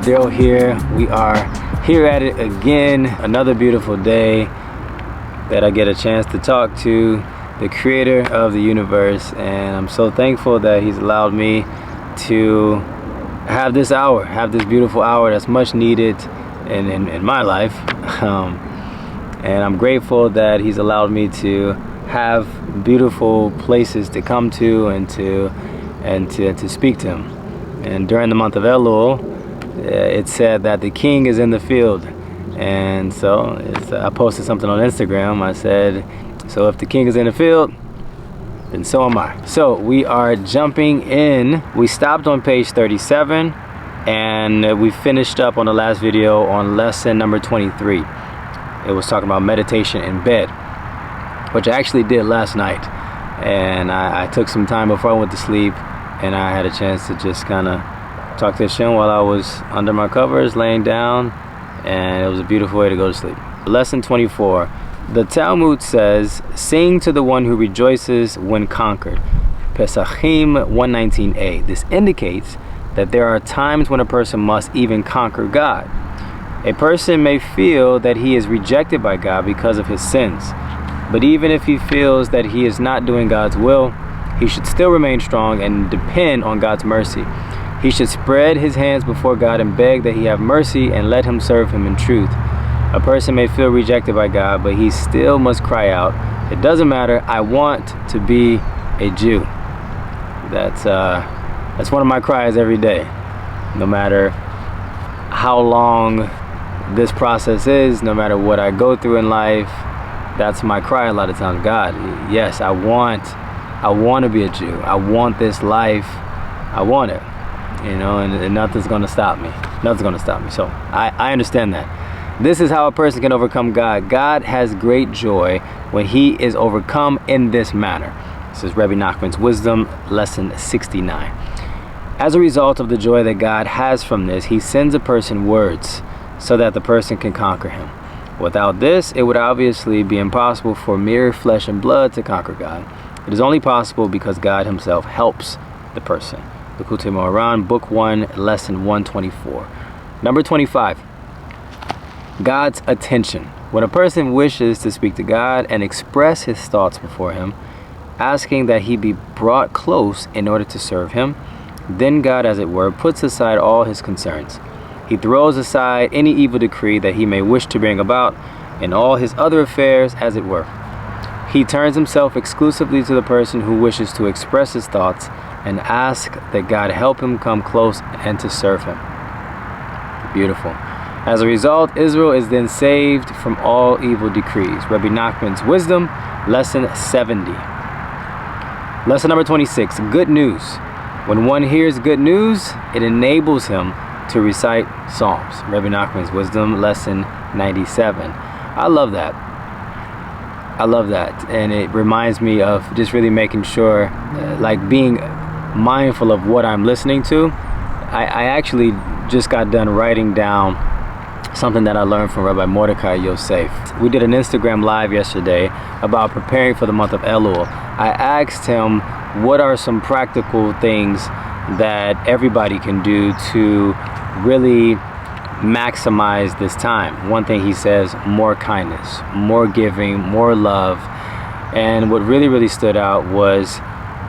Daryl here. We are here at it again. Another beautiful day that I get a chance to talk to the creator of the universe, and I'm so thankful that he's allowed me to have this hour, have this beautiful hour that's much needed in my life. And I'm grateful that he's allowed me to have beautiful places to come to and to speak to him. And during the month of Elul, it said that the king is in the field. And so I posted something on Instagram. I said, so if the king is in the field, then so am I. So we are jumping in. We stopped on page 37 and we finished up on the last video on lesson number 23. It was talking about meditation in bed, which I actually did last night. And I took some time before I went to sleep, and I had a chance to just kind of talk to Hashem while I was under my covers, laying down, and it was a beautiful way to go to sleep. Lesson 24. The Talmud says, sing to the one who rejoices when conquered. Pesachim 119a. This indicates that there are times when a person must even conquer God. A person may feel that he is rejected by God because of his sins. But even if he feels that he is not doing God's will, he should still remain strong and depend on God's mercy. He should spread his hands before God and beg that he have mercy and let him serve him in truth. A person may feel rejected by God, but he still must cry out, it doesn't matter, I want to be a Jew. That's one of my cries every day. No matter how long this process is, no matter what I go through in life, that's my cry a lot of times. God, yes, I want to be a Jew. I want this life. I want it, you know, and nothing's going to stop me. Nothing's going to stop me. So I understand that. This is how a person can overcome God. God has great joy when he is overcome in this manner. This is Rebbe Nachman's Wisdom, lesson 69. As a result of the joy that God has from this, he sends a person words so that the person can conquer him. Without this, it would obviously be impossible for mere flesh and blood to conquer God. It is only possible because God himself helps the person. Likutey Moharan, book 1, lesson 124. Number 25. God's attention. When a person wishes to speak to God and express his thoughts before him, asking that he be brought close in order to serve him, then God, as it were, puts aside all his concerns. He throws aside any evil decree that he may wish to bring about in all his other affairs, as it were. He turns himself exclusively to the person who wishes to express his thoughts and ask that God help him come close and to serve him. Beautiful. As a result, Israel is then saved from all evil decrees. Rebbe Nachman's Wisdom, lesson 70. Lesson number 26, good news. When one hears good news, it enables him to recite Psalms. Rebbe Nachman's Wisdom, lesson 97. I love that. I love that. And it reminds me of just really making sure, like being mindful of what I'm listening to. I actually just got done writing down something that I learned from Rabbi Mordecai Yosef. We did an Instagram live yesterday about preparing for the month of Elul. I asked him what are some practical things that everybody can do to really maximize this time. One thing he says, more kindness, more giving, more love. And what really stood out was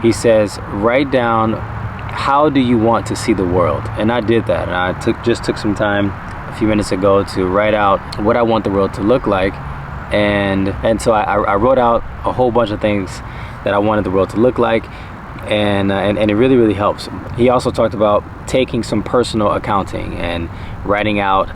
he says, write down how do you want to see the world. And I did that. And I just took some time a few minutes ago to write out what I want the world to look like. And so I wrote out a whole bunch of things that I wanted the world to look like. And it really helps. He also talked about taking some personal accounting and writing out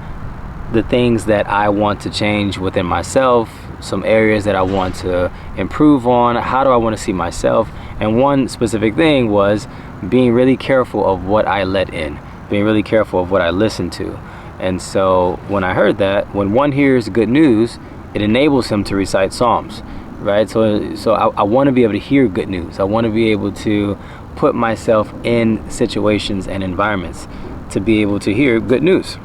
the things that I want to change within myself, some areas that I want to improve on, how do I want to see myself. And one specific thing was being really careful of what I let in, being really careful of what I listen to. And so when I heard that, when one hears good news, it enables him to recite Psalms. Right, so I want to be able to hear good news. I want to be able to put myself in situations and environments to be able to hear good news.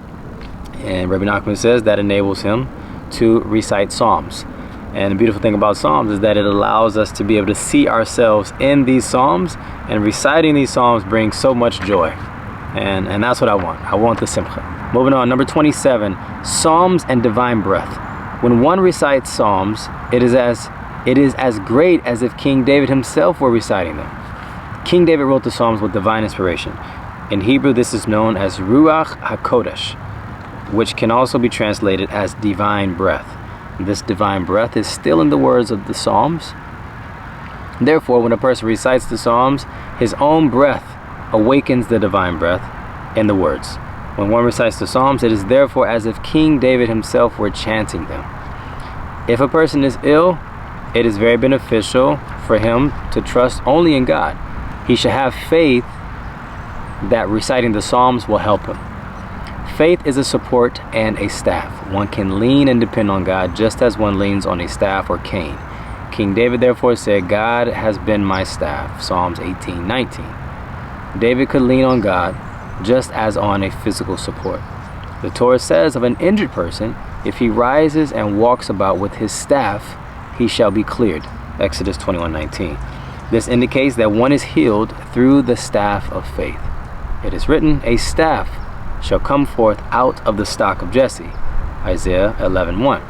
And Rebbe Nachman says that enables him to recite Psalms. And the beautiful thing about Psalms is that it allows us to be able to see ourselves in these Psalms, and reciting these Psalms brings so much joy. And that's what I want. I want the simcha. Moving on, number 27, Psalms and divine breath. When one recites Psalms, it is as great as if King David himself were reciting them. King David wrote the Psalms with divine inspiration. In Hebrew, this is known as Ruach HaKodesh, which can also be translated as divine breath. This divine breath is still in the words of the Psalms. Therefore, when a person recites the Psalms, his own breath awakens the divine breath in the words. When one recites the Psalms, it is therefore as if King David himself were chanting them. If a person is ill, it is very beneficial for him to trust only in God. He should have faith that reciting the Psalms will help him. Faith is a support and a staff. One can lean and depend on God just as one leans on a staff or cane. King David therefore said, God has been my staff, Psalms 18:19. David could lean on God just as on a physical support. The Torah says of an injured person, if he rises and walks about with his staff, he shall be cleared, Exodus 21:19. This indicates that one is healed through the staff of faith. It is written, a staff shall come forth out of the stock of Jesse, Isaiah 11:1.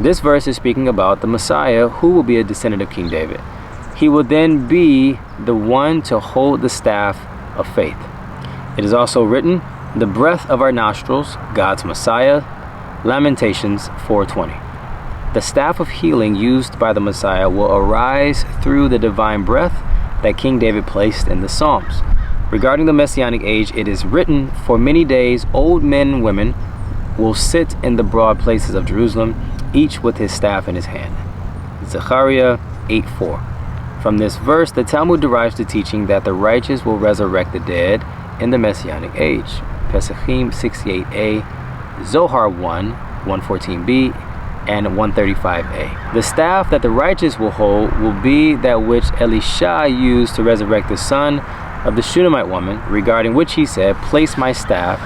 This verse is speaking about the Messiah who will be a descendant of King David. He will then be the one to hold the staff of faith. It is also written, the breath of our nostrils, God's Messiah, Lamentations 4:20. The staff of healing used by the Messiah will arise through the divine breath that King David placed in the Psalms. Regarding the Messianic age, it is written, for many days old men and women will sit in the broad places of Jerusalem, each with his staff in his hand. Zechariah 8:4. From this verse, the Talmud derives the teaching that the righteous will resurrect the dead in the Messianic age. Pesachim 68a, Zohar 1, 114b, and 135a. The staff that the righteous will hold will be that which Elisha used to resurrect the son of the Shunammite woman, regarding which he said, place my staff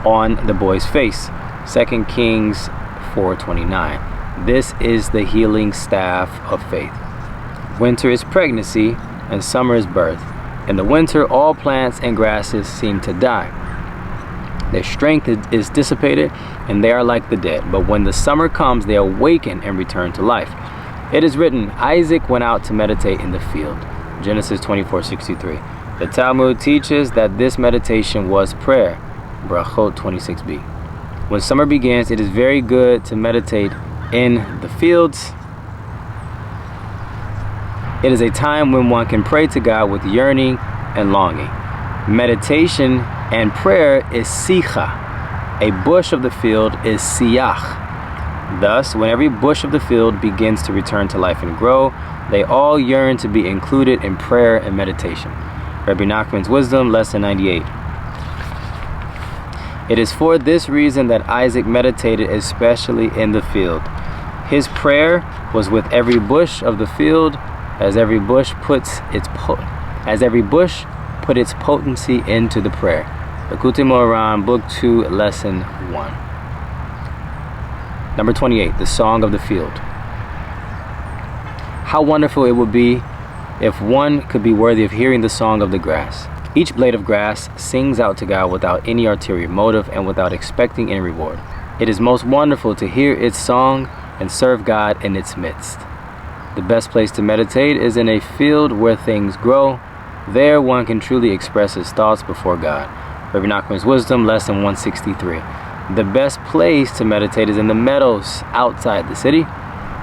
on the boy's face. 2 Kings 4:29. This is the healing staff of faith. Winter is pregnancy and summer is birth. In the winter, all plants and grasses seem to die. Their strength is dissipated and they are like the dead. But when the summer comes, they awaken and return to life. It is written, Isaac went out to meditate in the field. Genesis 24:63. The Talmud teaches that this meditation was prayer. Brachot 26b. When summer begins, it is very good to meditate in the fields. It is a time when one can pray to God with yearning and longing. Meditation and prayer is sicha. A bush of the field is siyach. Thus, when every bush of the field begins to return to life and grow, they all yearn to be included in prayer and meditation. Rebbe Nachman's Wisdom, Lesson 98. It is for this reason that Isaac meditated especially in the field. His prayer was with every bush of the field, as every bush put its potency into the prayer. Likutey Moharan, Book 2, Lesson 1. Number 28, the Song of the Field. How wonderful it would be if one could be worthy of hearing the song of the grass. Each blade of grass sings out to God without any ulterior motive and without expecting any reward. It is most wonderful to hear its song and serve God in its midst. The best place to meditate is in a field where things grow. There one can truly express his thoughts before God. Rebbe Nachman's Wisdom, Lesson 163. The best place to meditate is in the meadows outside the city.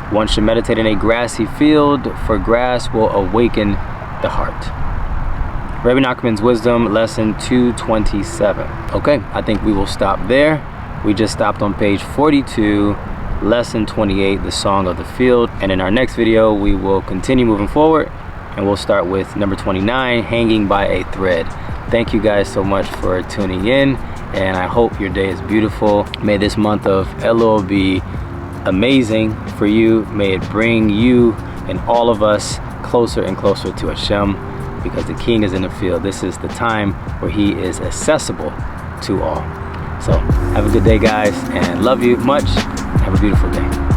One should meditate in a grassy field, for grass will awaken the heart. Rebbe Nachman's Wisdom, Lesson 227. Okay, I think we will stop there. We just stopped on page 42, Lesson 28, the Song of the Field. And in our next video, we will continue moving forward. And we'll start with number 29, Hanging by a Thread. Thank you guys so much for tuning in. And I hope your day is beautiful. May this month of Elul be amazing for you. May it bring you and all of us closer and closer to Hashem, because the King is in the field. This is the time where he is accessible to all. So have a good day, guys, and love you much. Have a beautiful day.